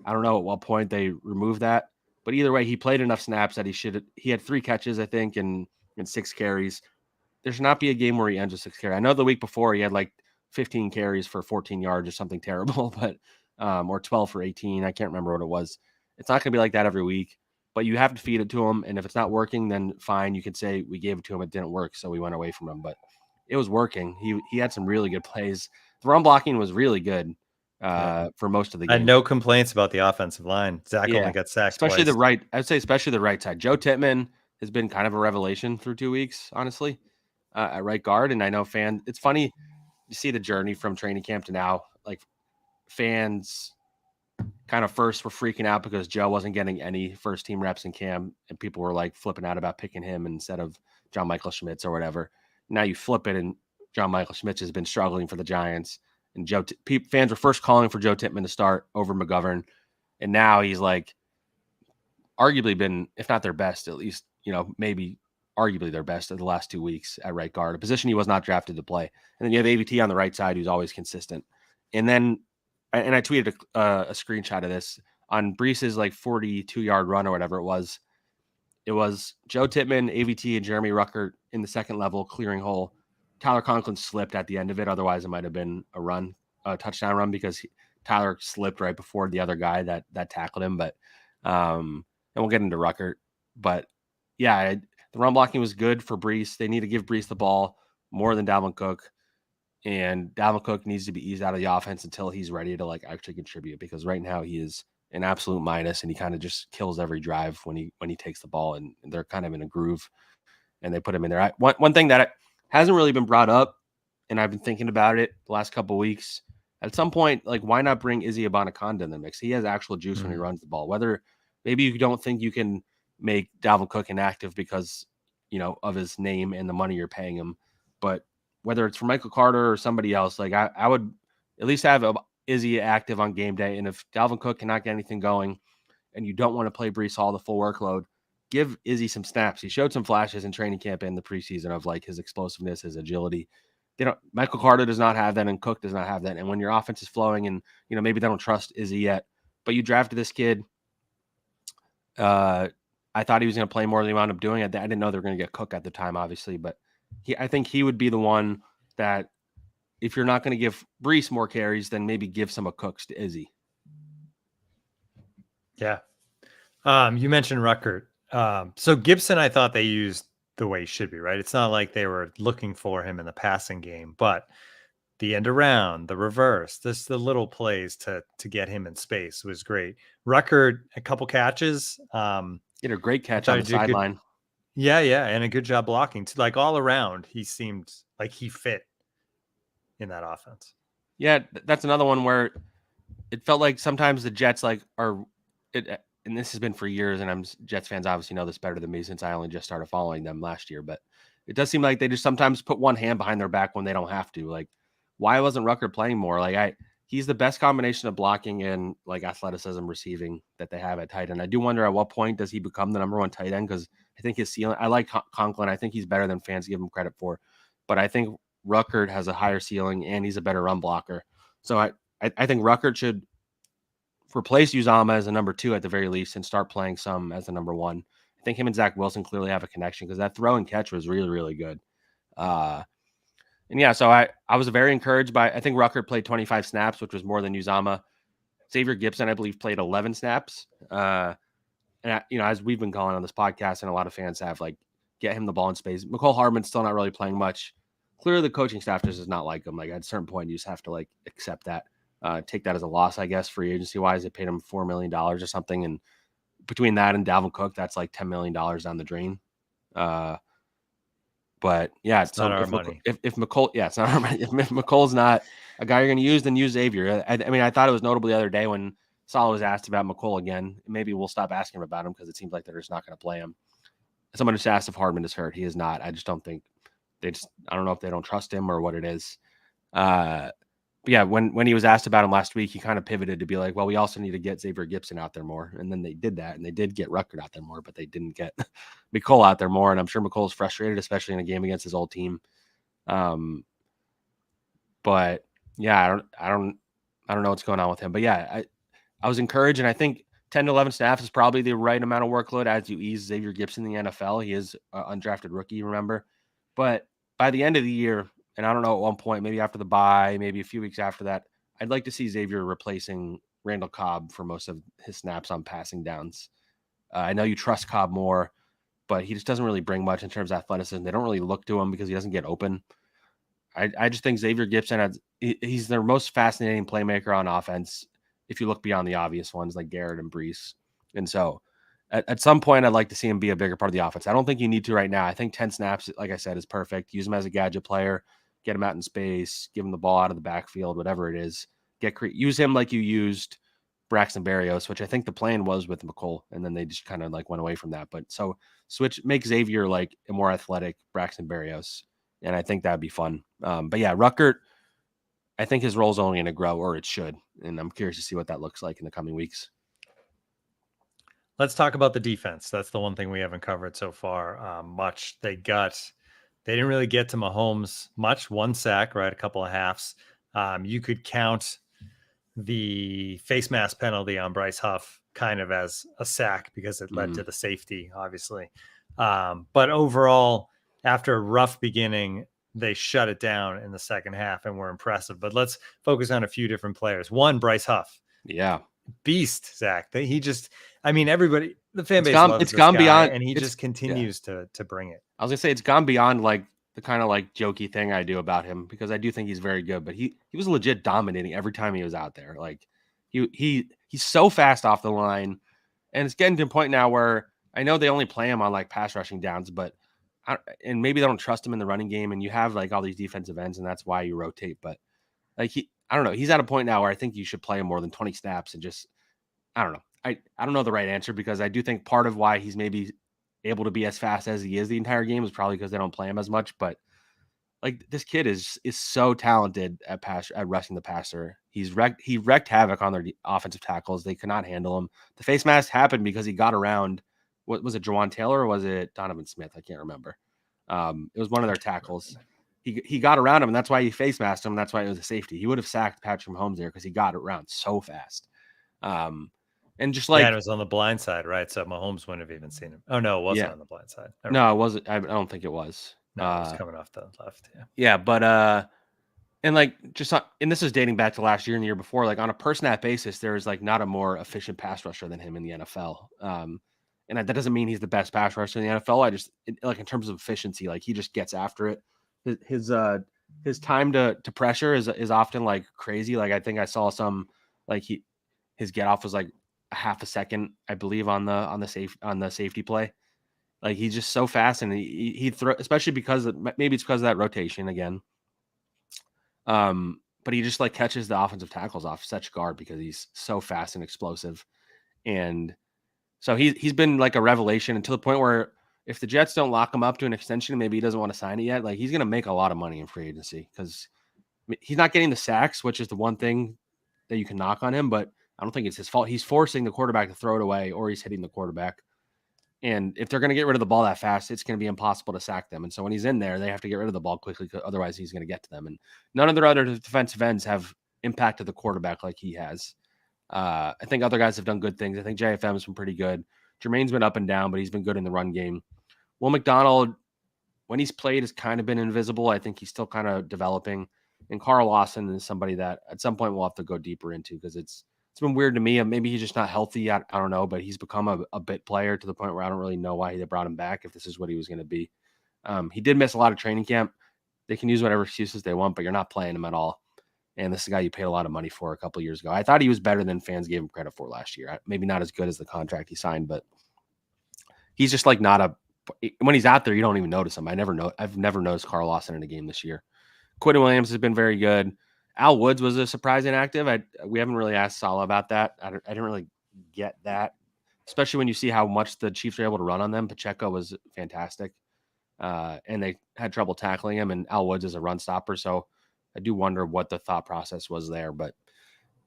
I don't know at what point they remove that, but either way, he played enough snaps that he had 3 catches, I think, and 6 carries. There should not be a game where he ends with 6 carries. I know the week before he had like 15 carries for 14 yards or something terrible, but or 12 for 18. I can't remember what it was. It's not going to be like that every week, but you have to feed it to him. And if it's not working, then fine. You can say we gave it to him. It didn't work, so we went away from him, but it was working. He had some really good plays. The run blocking was really good for most of the game. I had no complaints about the offensive line. Zach only got sacked especially twice. especially the right side. Joe Tittman has been kind of a revelation through 2 weeks, honestly, at right guard. And I know it's funny you see the journey from training camp to now. Like fans kind of first were freaking out because Joe wasn't getting any first team reps in camp, and people were like flipping out about picking him instead of John Michael Schmitz or whatever. Now you flip it, and John Michael Schmitz has been struggling for the Giants, and fans were first calling for Joe Tittman to start over McGovern, and now he's like arguably been, if not their best, at least maybe arguably their best of the last 2 weeks at right guard, a position he was not drafted to play. And then you have AVT on the right side, who's always consistent. And then, and I tweeted a screenshot of this on Brees's like 42-yard run or whatever it was. It was Joe Tittman, AVT, and Jeremy Ruckert in the second level clearing hole. Tyler Conklin slipped at the end of it. Otherwise, it might have been a touchdown run, because Tyler slipped right before the other guy that tackled him. But and we'll get into Ruckert. But yeah, the run blocking was good for Brees. They need to give Brees the ball more than Dalvin Cook. And Dalvin Cook needs to be eased out of the offense until he's ready to like actually contribute, because right now he is an absolute minus, and he kind of just kills every drive when he takes the ball, and they're kind of in a groove and they put him in there. One thing that hasn't really been brought up, and I've been thinking about it the last couple of weeks, at some point, like, why not bring Izzy Abanikanda in the mix? He has actual juice when he runs the ball. Whether maybe you don't think you can make Dalvin Cook inactive because, of his name and the money you're paying him, but whether it's for Michael Carter or somebody else, like I would at least have Izzy active on game day. And if Dalvin Cook cannot get anything going and you don't want to play Brees Hall the full workload, give Izzy some snaps. He showed some flashes in training camp and the preseason of like his explosiveness, his agility. Michael Carter does not have that, and Cook does not have that. And when your offense is flowing, and maybe they don't trust Izzy yet, but you drafted this kid. I thought he was going to play more than he wound up doing. I didn't know they were going to get Cook at the time, obviously, but I think he would be the one that, if you're not going to give Brees more carries, then maybe give some of Cooks to Izzy. Yeah. You mentioned Ruckert. So Gibson, I thought they used the way he should be, right? It's not like they were looking for him in the passing game, but the end around, the reverse, the little plays to get him in space was great. Ruckert, a couple catches. He had a great catch on the sideline. Yeah, and a good job blocking. Like all around, he seemed like he fit in that offense. Yeah, that's another one where it felt like sometimes the Jets and this has been for years, and Jets fans obviously know this better than me since I only just started following them last year, but it does seem like they just sometimes put one hand behind their back when they don't have to. Like, why wasn't Ruckert playing more? Like he's the best combination of blocking and like athleticism receiving that they have at tight end. I do wonder at what point does he become the number one tight end, because I think his ceiling, I like Conklin. I think he's better than fans give him credit for, but I think Ruckert has a higher ceiling and he's a better run blocker. So I think Ruckert should replace Uzomah as a number 2 at the very least and start playing some as a number 1. I think him and Zach Wilson clearly have a connection, because that throw and catch was really, really good. And yeah, so I was very encouraged by, I think Ruckert played 25 snaps, which was more than Uzomah. Xavier Gibson, I believe, played 11 snaps. And as we've been calling on this podcast, and a lot of fans have, like, get him the ball in space. McCole Hardman's still not really playing much. Clearly the coaching staff just does not like him. Like, at a certain point, you just have to like accept that, take that as a loss, I guess, free agency wise. They paid him $4 million or something. And between that and Dalvin Cook, that's like $10 million down the drain. But yeah, it's not our money. If McColl, yeah, it's not our money. If McColl's not a guy you're going to use, then use Xavier. I mean, I thought it was notable the other day when Saleh was asked about McColl again. Maybe we'll stop asking him about him because it seems like they're just not going to play him. Someone just asked if Hardman is hurt. He is not. I just don't think I don't know if they don't trust him or what it is. But yeah, when he was asked about him last week, he kind of pivoted to be like, well, we also need to get Xavier Gipson out there more. And then they did that, and they did get Ruckert out there more, but they didn't get McColl out there more. And I'm sure McColl's frustrated, especially in a game against his old team. But yeah, I don't know what's going on with him. But yeah, I was encouraged, and I think 10 to 11 snaps is probably the right amount of workload as you ease Xavier Gipson in the NFL. He is an undrafted rookie, remember? But by the end of the year, and I don't know, at one point, maybe after the bye, maybe a few weeks after that, I'd like to see Xavier replacing Randall Cobb for most of his snaps on passing downs. I know you trust Cobb more, but he just doesn't really bring much in terms of athleticism. They don't really look to him because he doesn't get open. I just think Xavier Gipson, he's their most fascinating playmaker on offense if you look beyond the obvious ones like Garrett and Brees. And so at some point, I'd like to see him be a bigger part of the offense. I don't think you need to right now. I think 10 snaps, like I said, is perfect. Use him as a gadget player, get him out in space, give him the ball out of the backfield, whatever it is. Use him like you used Braxton Berrios, which I think the plan was with McColl, and then they just kind of like went away from that. But so make Xavier like a more athletic Braxton Berrios, and I think that'd be fun. But yeah, Ruckert, I think his role is only going to grow, or it should, and I'm curious to see what that looks like in the coming weeks. Let's talk about the defense. That's the one thing we haven't covered so far. Much they didn't really get to Mahommes much. 1 sack, right? A couple of halves. You could count the face mask penalty on Bryce Huff kind of as a sack because it led to the safety, obviously. But overall, after a rough beginning, they shut it down in the second half and were impressive. But let's focus on a few different players. One, Bryce Huff. Yeah. Beast, Zach. Everybody, the fan base loves this gone guy, beyond, and he just continues to bring it. I was gonna say it's gone beyond like the kind of like jokey thing I do about him because I do think he's very good, but he was legit dominating every time he was out there. Like he's so fast off the line, and it's getting to a point now where I know they only play him on like pass rushing downs, but and maybe they don't trust him in the running game, and you have like all these defensive ends, and that's why you rotate. But like I don't know, he's at a point now where I think you should play him more than 20 snaps and just I don't know. I don't know the right answer because I do think part of why he's maybe able to be as fast as he is the entire game is probably because they don't play him as much. But like this kid is so talented at rushing the passer. He wrecked havoc on their offensive tackles. They could not handle him. The face mask happened because he got around. What was it, Jawan Taylor or was it Donovan Smith? I can't remember. It was one of their tackles. He got around him, and that's why he face masked him. And that's why it was a safety. He would have sacked Patrick Mahommes there because he got around so fast. And just like it was on the blind side, right? So Mahommes wouldn't have even seen him. Oh no, it wasn't on the blind side. No, it wasn't. I don't think it was. No, it was coming off the left. Yeah, but and like and this is dating back to last year and the year before. Like on a per snap basis, there is like not a more efficient pass rusher than him in the NFL. And that doesn't mean he's the best pass rusher in the NFL. Like in terms of efficiency, like he just gets after it. His time to pressure is often like crazy. Like I think I saw some like his get off was like a half a second, I believe, on the safety play. Like he's just so fast, and he throw, especially because maybe it's because of that rotation again. But he just like catches the offensive tackles off such guard because he's so fast and explosive, and so he's been like a revelation until the point where if the Jets don't lock him up to an extension, maybe he doesn't want to sign it yet. Like he's gonna make a lot of money in free agency because he's not getting the sacks, which is the one thing that you can knock on him, but I don't think it's his fault. He's forcing the quarterback to throw it away, or he's hitting the quarterback. And if they're going to get rid of the ball that fast, it's going to be impossible to sack them. And so when he's in there, they have to get rid of the ball quickly, otherwise he's going to get to them. And none of their other defensive ends have impacted the quarterback like he has. I think other guys have done good things. I think JFM has been pretty good. Jermaine's been up and down, but he's been good in the run game. Will McDonald, when he's played, has kind of been invisible. I think he's still kind of developing. And Carl Lawson is somebody that at some point we'll have to go deeper into because it's been weird to me. Maybe he's just not healthy. I don't know, but he's become a bit player to the point where I don't really know why they brought him back if this is what he was going to be. He did miss a lot of training camp. They can use whatever excuses they want, but you're not playing him at all. And this is a guy you paid a lot of money for a couple of years ago. I thought he was better than fans gave him credit for last year. Maybe not as good as the contract he signed, but he's just like not a when he's out there, you don't even notice him. I've never noticed Carl Lawson in a game this year. Quentin Williams has been very good. Al Woods was a surprise inactive. We haven't really asked Saleh about that. I didn't really get that, especially when you see how much the Chiefs were able to run on them. Pacheco was fantastic, and they had trouble tackling him, and Al Woods is a run stopper. So I do wonder what the thought process was there. But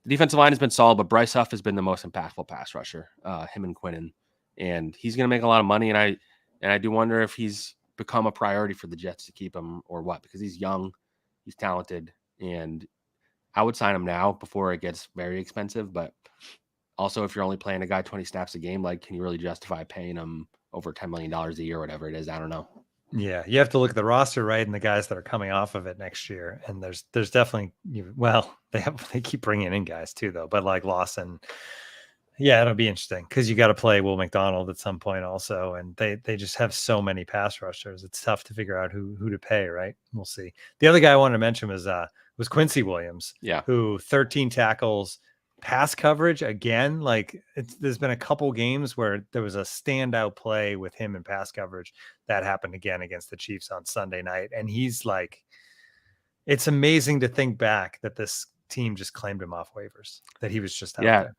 the defensive line has been solid, but Bryce Huff has been the most impactful pass rusher, him and Quinnen. And he's going to make a lot of money, and I do wonder if he's become a priority for the Jets to keep him or what, because he's young, he's talented, and I would sign him now before it gets very expensive. But also, if you're only playing a guy 20 snaps a game, like, can you really justify paying him over $10 million a year or whatever it is? I don't know. Yeah, you have to look at the roster, right, and the guys that are coming off of it next year. And there's definitely, they keep bringing in guys too, though. But like Lawson, yeah, it'll be interesting because you got to play Will McDonald at some point also, and they just have so many pass rushers. It's tough to figure out who to pay, right? We'll see. The other guy I wanted to mention was Quincy Williams, who 13 tackles, pass coverage again. Like there's been a couple games where there was a standout play with him in pass coverage that happened again against the Chiefs on Sunday night, and he's like, it's amazing to think back that this team just claimed him off waivers, that he was just out there.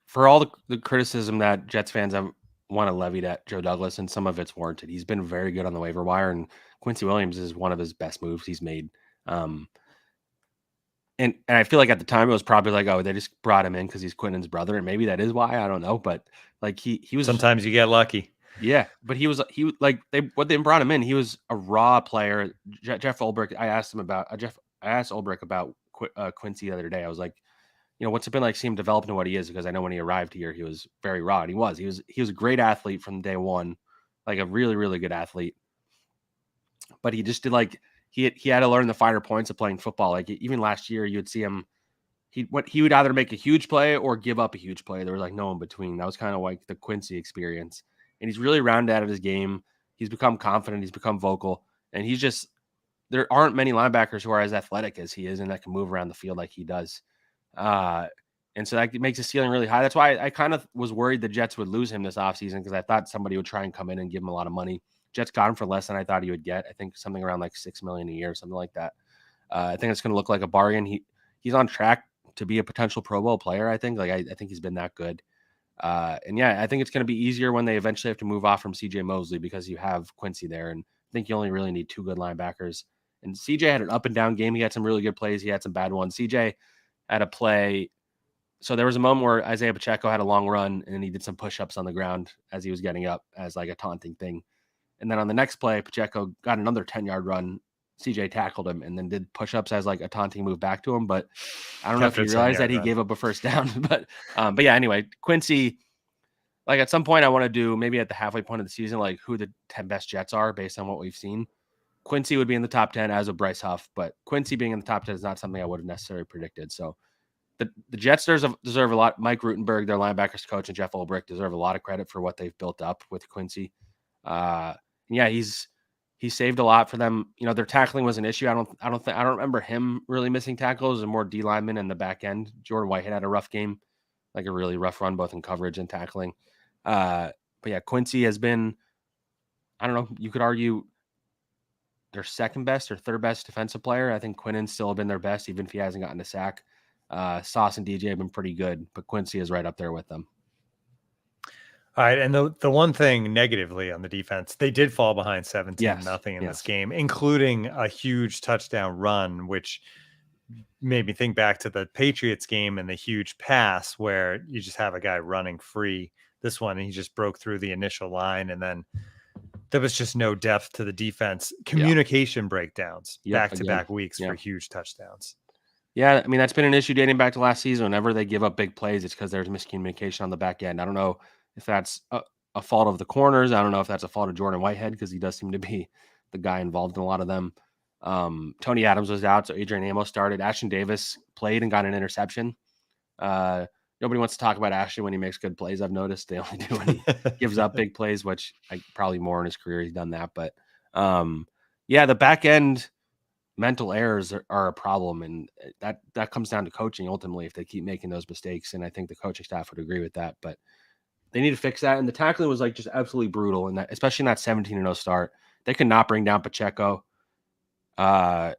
For all the criticism that Jets fans have want to levy at Joe Douglas, and some of it's warranted, he's been very good on the waiver wire, and Quincy Williams is one of his best moves he's made. And I feel like at the time it was probably like, oh, they just brought him in because he's Quinnen's brother, and maybe that is why, I don't know. But like he was, sometimes you get lucky. Yeah, but he they brought him in. He was a raw player. Jeff Ulbrich, I asked Ulbrich about Quincy the other day. I was like, what's it been like seeing him develop into what he is? Because I know when he arrived here, he was very raw. And he was a great athlete from day one, like a really, really good athlete. But he just did he had to learn the finer points of playing football. Like even last year, you would see him. He would either make a huge play or give up a huge play. There was like no in between. That was kind of like the Quincy experience. And he's really rounded out of his game. He's become confident. He's become vocal. And there aren't many linebackers who are as athletic as he is and that can move around the field like he does. And so that makes his ceiling really high. That's why I kind of was worried the Jets would lose him this offseason, because I thought somebody would try and come in and give him a lot of money. Jets got him for less than I thought he would get. I think something around like $6 million a year, something like that. I think it's going to look like a bargain. He's on track to be a potential Pro Bowl player. I think I think he's been that good. And yeah, I think it's going to be easier when they eventually have to move off from CJ Mosley, because you have Quincy there. And I think you only really need two good linebackers. And CJ had an up and down game. He had some really good plays. He had some bad ones. CJ had a play. So there was a moment where Isaiah Pacheco had a long run and he did some push-ups on the ground as he was getting up as like a taunting thing. And then on the next play, Pacheco got another 10-yard run. CJ tackled him and then did push-ups as like a taunting move back to him. But I don't know if you realize that he gave up a first down. But yeah, anyway, Quincy, like at some point I want to do maybe at the halfway point of the season, like who the 10 best Jets are based on what we've seen. Quincy would be in the top 10 as a Bryce Huff, but Quincy being in the top 10 is not something I would have necessarily predicted. So the Jets deserve a lot. Mike Rutenberg, their linebackers coach, and Jeff Ulbrich deserve a lot of credit for what they've built up with Quincy. Yeah, he's saved a lot for them. Their tackling was an issue. I don't remember him really missing tackles, and more D linemen in the back end. Jordan Whitehead had a rough game, like a really rough run, both in coverage and tackling. But yeah, Quincy has been, I don't know, you could argue their second best or third best defensive player. I think Quinnen's still been their best, even if he hasn't gotten a sack. Sauce and DJ have been pretty good, but Quincy is right up there with them. All right. And the one thing negatively on the defense, they did fall behind 17-0 in this game, including a huge touchdown run, which made me think back to the Patriots game and the huge pass where you just have a guy running free. This one, he just broke through the initial line, and then there was just no depth to the defense. Communication breakdowns back-to-back weeks for huge touchdowns. Yeah, I mean, that's been an issue dating back to last season. Whenever they give up big plays, it's because there's miscommunication on the back end. I don't know if that's a fault of the corners. I don't know if that's a fault of Jordan Whitehead, because he does seem to be the guy involved in a lot of them. Tony Adams was out, so Adrian Amos started. Ashton Davis played and got an interception. Nobody wants to talk about Ashton when he makes good plays. I've noticed they only do when he gives up big plays, which probably more in his career he's done that. But yeah, the back end mental errors are a problem, and that comes down to coaching ultimately if they keep making those mistakes. And I think the coaching staff would agree with that. But They need to fix that. And the tackling was like just absolutely brutal, and especially in that 17-0 start. They could not bring down Pacheco. I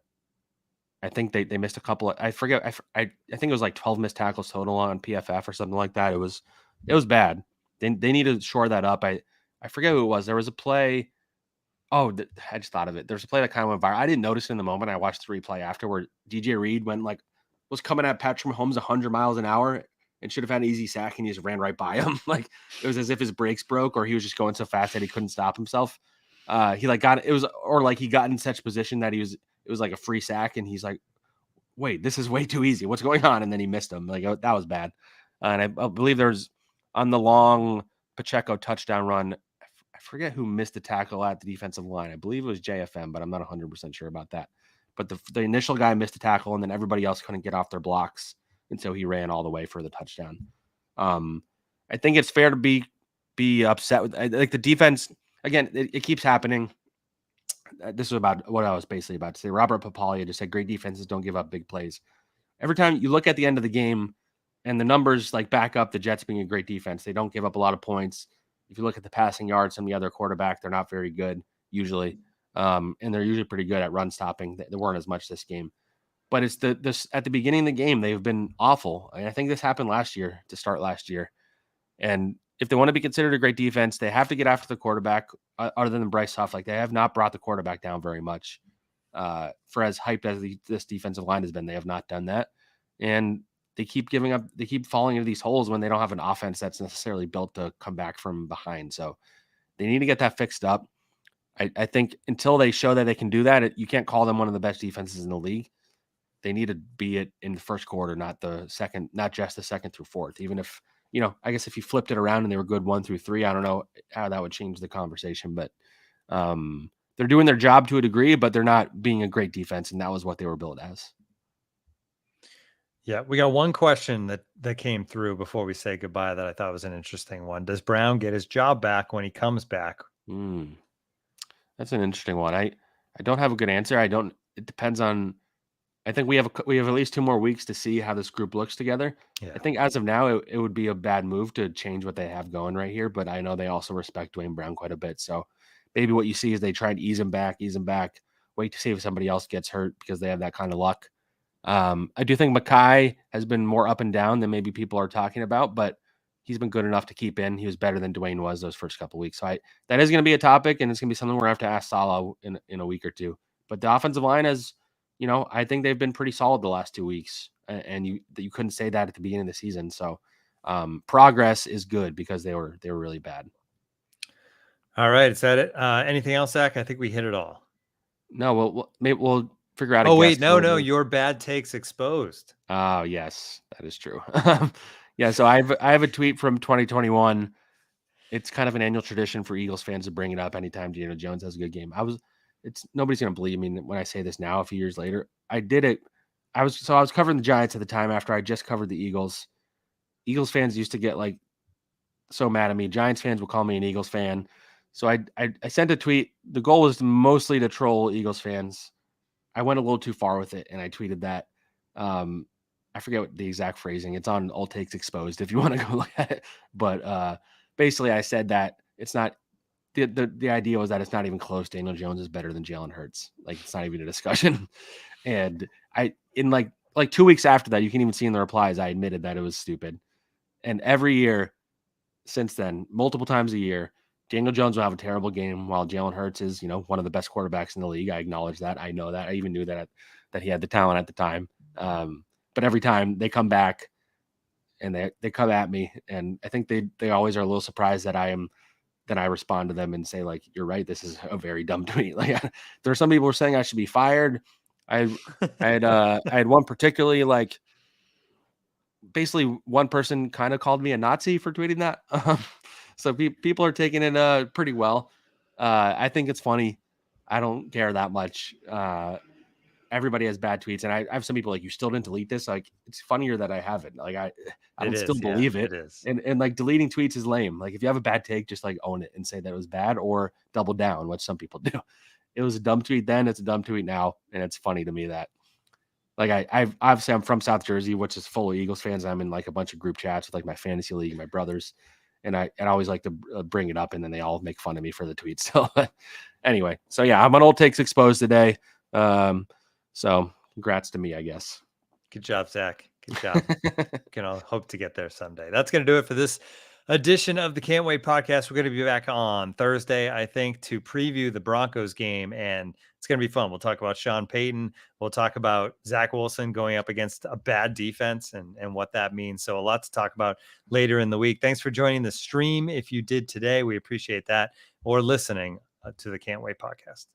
think they missed a couple of, I forget. I think it was like 12 missed tackles total on PFF or something like that. It was bad. They need to shore that up. I forget who it was. There was a play. Oh, I just thought of it. There's a play that kind of went viral. I didn't notice it in the moment. I watched the replay after where DJ Reed was coming at Patrick Mahommes 100 miles an hour and should have had an easy sack, and he just ran right by him. Like it was as if his brakes broke, or he was just going so fast that he couldn't stop himself. He got in such position that it was like a free sack, and he's like, wait, this is way too easy. What's going on? And then he missed him. Like that was bad. And I believe there's on the long Pacheco touchdown run, I forget who missed the tackle at the defensive line. I believe it was JFM, but I'm not 100% sure about that. But the initial guy missed the tackle, and then everybody else couldn't get off their blocks, and so he ran all the way for the touchdown. I think it's fair to be upset with like the defense. Again, it keeps happening. This is about what I was basically about to say. Robert Papalia just said great defenses don't give up big plays. Every time you look at the end of the game and the numbers like back up the Jets being a great defense, they don't give up a lot of points. If you look at the passing yards from the other quarterback, they're not very good usually. And they're usually pretty good at run stopping. They weren't as much this game. But it's this at the beginning of the game, they've been awful. I think this happened to start last year. And if they want to be considered a great defense, they have to get after the quarterback. Other than Bryce Huff, like they have not brought the quarterback down very much. For as hyped as this defensive line has been, they have not done that, and they keep giving up. They keep falling into these holes when they don't have an offense that's necessarily built to come back from behind. So they need to get that fixed up. I think until they show that they can do that, you can't call them one of the best defenses in the league. They need to be it in the first quarter, not the second, not just the second through fourth. Even if, I guess if you flipped it around and they were good 1 through 3, I don't know how that would change the conversation, but they're doing their job to a degree, but they're not being a great defense. And that was what they were billed as. Yeah. We got one question that came through before we say goodbye that I thought was an interesting one. Does Brown get his job back when he comes back? That's an interesting one. I don't have a good answer. It depends on, I think we have at least 2 more weeks to see how this group looks together. Yeah. I think as of now, it would be a bad move to change what they have going right here, but I know they also respect Dwayne Brown quite a bit. So maybe what you see is they try and ease him back, wait to see if somebody else gets hurt because they have that kind of luck. I do think Mekhi has been more up and down than maybe people are talking about, but he's been good enough to keep in. He was better than Dwayne was those first couple of weeks. So that is going to be a topic, and it's going to be something we're going to have to ask Salah in a week or two. But the offensive line has, I think they've been pretty solid the last 2 weeks, and you couldn't say that at the beginning of the season. So progress is good because they were really bad. All right, is that it? Anything else, Zach? I think we hit it all. No, maybe we'll figure out. Oh wait, no, your bad takes exposed. Oh yes, that is true. Yeah, so I have a tweet from 2021. It's kind of an annual tradition for Eagles fans to bring it up anytime Daniel Jones has a good game. Nobody's gonna believe me when I say this now. A few years later, I did it. I was covering the Giants at the time after I just covered the Eagles. Eagles fans used to get like so mad at me. Giants fans would call me an Eagles fan. So I sent a tweet. The goal was mostly to troll Eagles fans. I went a little too far with it, and I tweeted that. I forget what the exact phrasing. It's on All Takes Exposed if you want to go look at it. But basically, I said that it's not the idea was that it's not even close. Daniel Jones is better than Jalen Hurts. Like it's not even a discussion. And in like 2 weeks after that, you can even see in the replies, I admitted that it was stupid. And every year since then, multiple times a year, Daniel Jones will have a terrible game while Jalen Hurts is, one of the best quarterbacks in the league. I acknowledge that. I know that. I even knew that he had the talent at the time. But every time they come back and they come at me, and I think they always are a little surprised that I respond to them and say, like, you're right, this is a very dumb tweet. Like there are some people who are saying I should be fired. I had one particularly, like, basically one person kind of called me a Nazi for tweeting that. So people are taking it pretty well. I think it's funny. I don't care that much. Everybody has bad tweets, and I have some people like, you still didn't delete this. Like, it's funnier that I haven't. Like, I don't still believe it. It is. And like deleting tweets is lame. Like, if you have a bad take, just like own it and say that it was bad, or double down, which some people do. It was a dumb tweet then, it's a dumb tweet now, and it's funny to me that, like, I'm from South Jersey, which is full of Eagles fans. I'm in like a bunch of group chats with like my fantasy league and my brothers, and I always like to bring it up, and then they all make fun of me for the tweet. So anyway, so yeah, I'm on Old Takes Exposed today. So congrats to me, I guess. Good job, Zach. Good job. Can all hope to get there someday. That's going to do it for this edition of the Can't Wait podcast. We're going to be back on Thursday, I think, to preview the Broncos game, and it's going to be fun. We'll talk about Sean Payton. We'll talk about Zach Wilson going up against a bad defense and what that means. So a lot to talk about later in the week. Thanks for joining the stream. If you did today, we appreciate that, or listening to the Can't Wait podcast.